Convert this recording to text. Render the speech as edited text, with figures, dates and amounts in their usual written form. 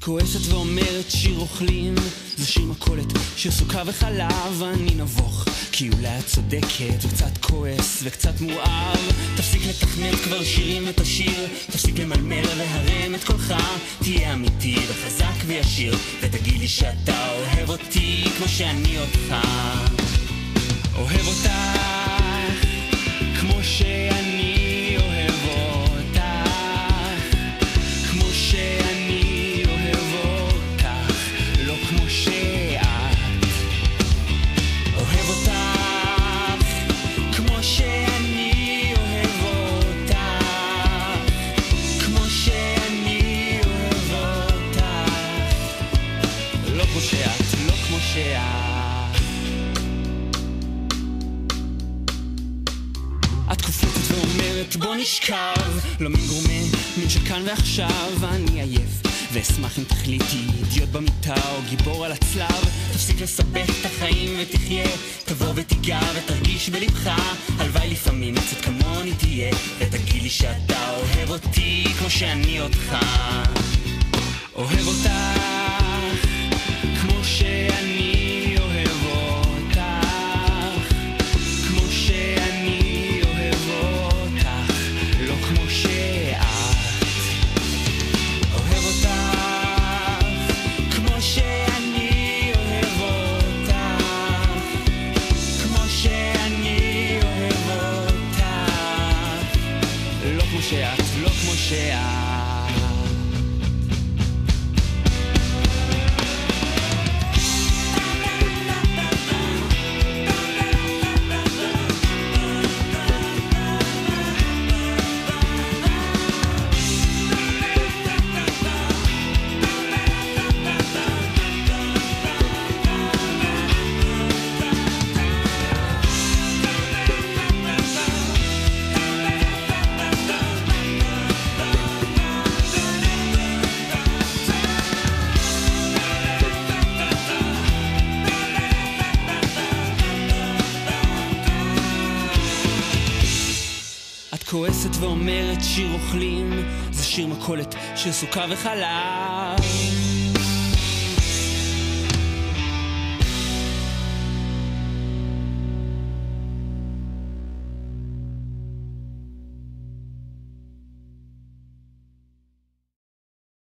כועסת ואומרת שיר אוכלים, זה שיר מכולת, שיר סוכה וחלב. אני נבוך, כי אולי את צודקת, וקצת כועס וקצת מואר. תפסיק לתכנת כבר שירים ותשיר, תפסיק למלמל והרם את קולך. תהיה אמיתי וחזק וישיר, ותגיד לי שאתה אוהב אותי כמו שאני אותך. אוהב אותך כמו שאני אוהב אותך, כמו שאני אוהב אותך, לא כמו שאת. אוהב אותך כמו שאני אוהב אותך, כמו שאני אוהב אותך, לא כמו שאת, לא כמו שאת. את קופצת ואומרת בוא נשכב, לא מין גורמה, מין שכאן ועכשיו. אני עייף ואשמח אם תחליטי אידיוט במיטה או גיבור על הצלב. תפסיק לסבך את החיים ותחיה, תבוא ותיגע ותרגיש בלבך. הלוואי לפעמים קצת כמוני תהיה, ותגיד לי שאתה אוהב אותי כמו שאני אותך. אוהב אותך כמו שאני אוהב אותך, כמו שאני אוהב אותך, לא כמו שאת. אוהב אותך כמו שאני אוהב אותך, כמו שאני אוהב אותך, לא כמו שאת, לא כמו שאת. כועסת ואומרת שיר אוכלים, זה שיר מכולת, שיר סוכה וחלב.